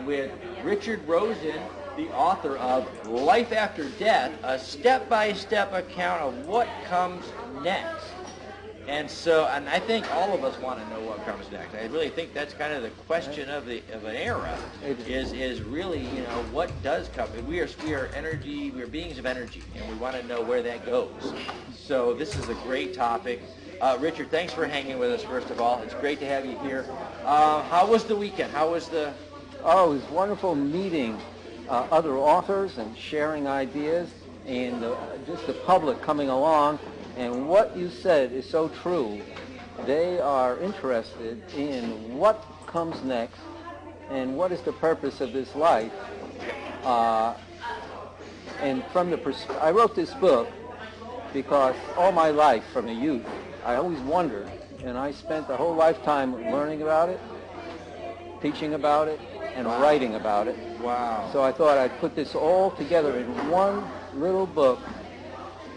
with Richard Rosen, the author of Life After Death, a step-by-step account of what comes next. And I think all of us want to know what comes next. I really think that's kind of the question of an era. Is really, what does come? We are energy. We are beings of energy, and we want to know where that goes. So this is a great topic. Richard, thanks for hanging with us. First of all, it's great to have you here. How was the weekend? How was the? Oh, it was wonderful meeting other authors and sharing ideas, and just the public coming along. And what you said is so true. They are interested in what comes next and what is the purpose of this life. And from I wrote this book because all my life, from a youth, I always wondered, and I spent the whole lifetime learning about it, teaching about it, and writing about it. Wow. So I thought I'd put this all together in one little book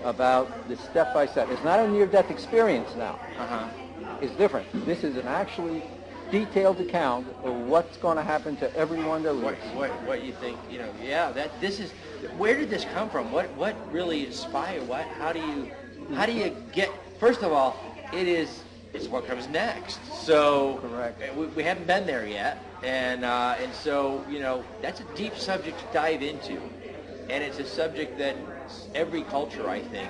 about the step-by-step. It's not a near-death experience now. It's different. This is an actually detailed account of what's going to happen to everyone that lives. What you think? This is. Where did this come from? What really inspired? How do you get? First of all, it's what comes next. So correct. We haven't been there yet, and so that's a deep subject to dive into, and it's a subject that every culture, I think,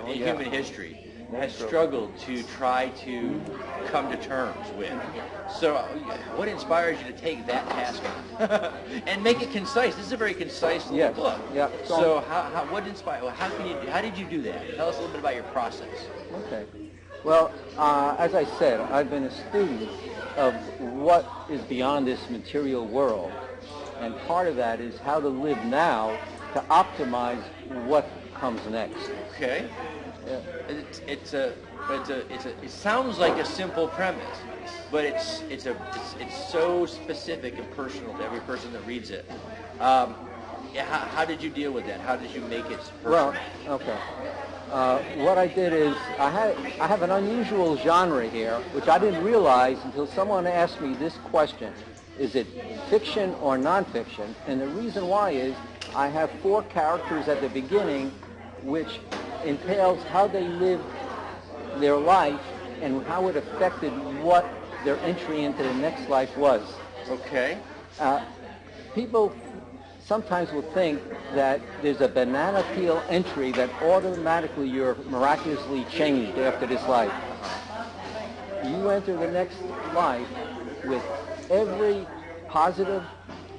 in human history has struggled to try to come to terms with. So what inspires you to take that task on and make it concise? This is a very concise little book. Yeah. So what inspired? How did you do that? Tell us a little bit about your process. Okay. Well, as I said, I've been a student of what is beyond this material world, and part of that is how to live now to optimize what comes next. Okay. Yeah. It sounds like a simple premise, but it's so specific and personal to every person that reads it. How did you deal with that? How did you make it personal? Well, okay. What I did is I have an unusual genre here, which I didn't realize until someone asked me this question: is it fiction or nonfiction? And the reason why is I have 4 characters at the beginning, which entails how they lived their life and how it affected what their entry into the next life was. Okay. People sometimes will think that there's a banana peel entry that automatically you're miraculously changed after this life. You enter the next life with every positive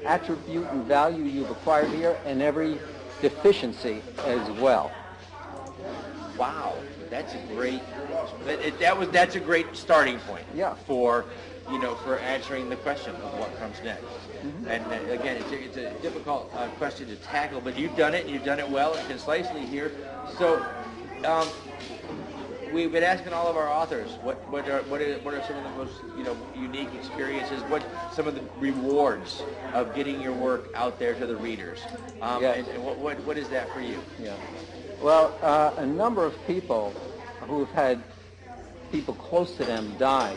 attribute and value you've acquired here, and every deficiency as well. Wow, that's a great. That's a great starting point. Yeah. For answering the question of what comes next. Mm-hmm. And again, it's a difficult question to tackle, but you've done it. And you've done it well and concisely here. So. We've been asking all of our authors what are some of the most unique experiences, what some of the rewards of getting your work out there to the readers, and what is that for you? Yeah. Well, a number of people who've had people close to them die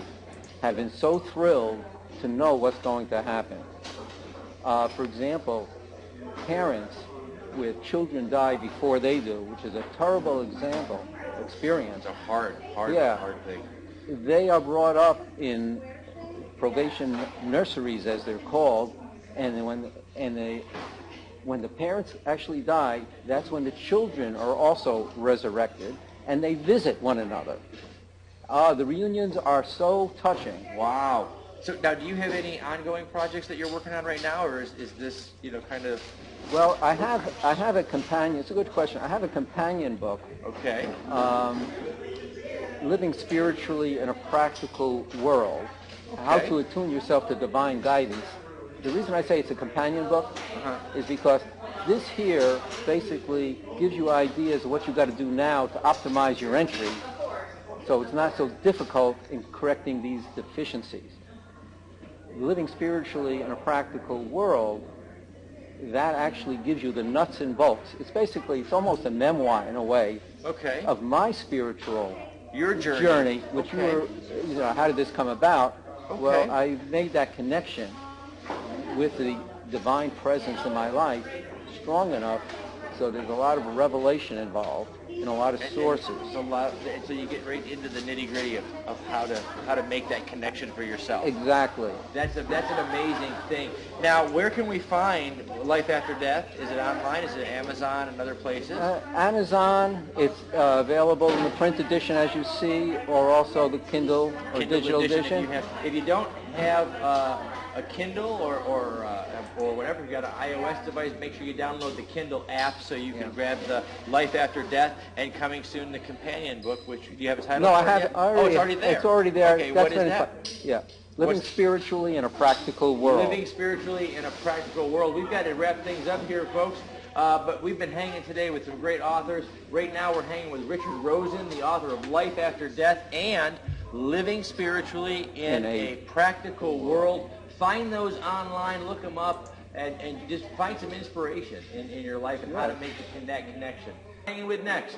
have been so thrilled to know what's going to happen. For example, parents with children die before they do, which is a terrible experience. It's a hard thing. They are brought up in probation nurseries, as they're called, and when the parents actually die, that's when the children are also resurrected, and they visit one another. The reunions are so touching. Wow. So now, do you have any ongoing projects that you're working on right now, or is this kind of? Well, I have a companion. It's a good question. I have a companion book. Okay. Living Spiritually in a Practical World. Okay. How to attune yourself to divine guidance. The reason I say it's a companion book is because this here basically gives you ideas of what you've got to do now to optimize your entry, so it's not so difficult in correcting these deficiencies. Living Spiritually in a Practical World, that actually gives you the nuts and bolts. It's almost a memoir in a way of my spiritual journey, which how did this come about? Well, I made that connection with the divine presence in my life strong enough so there's a lot of revelation involved and a lot of sources. So you get right into the nitty-gritty of how to make that connection for yourself. Exactly. That's an amazing thing. Now, where can we find Life After Death? Is it online? Is it Amazon and other places? Amazon, it's available in the print edition as you see, or also the Kindle or digital edition. If you don't have a Kindle or whatever, you've got an iOS device, make sure you download the Kindle app so you can grab the Life After Death, and coming soon the companion book, which, do you have a title? No, I have. Oh, it's already there. It's already there. Okay, what is that? Yeah. Living spiritually in a practical world. Living spiritually in a practical world. We've got to wrap things up here, folks. But we've been hanging today with some great authors. Right now we're hanging with Richard Rosen, the author of Life After Death and Living Spiritually in a Practical World. Find those online, look them up, and just find some inspiration in your life and how to make that connection. Hanging with next.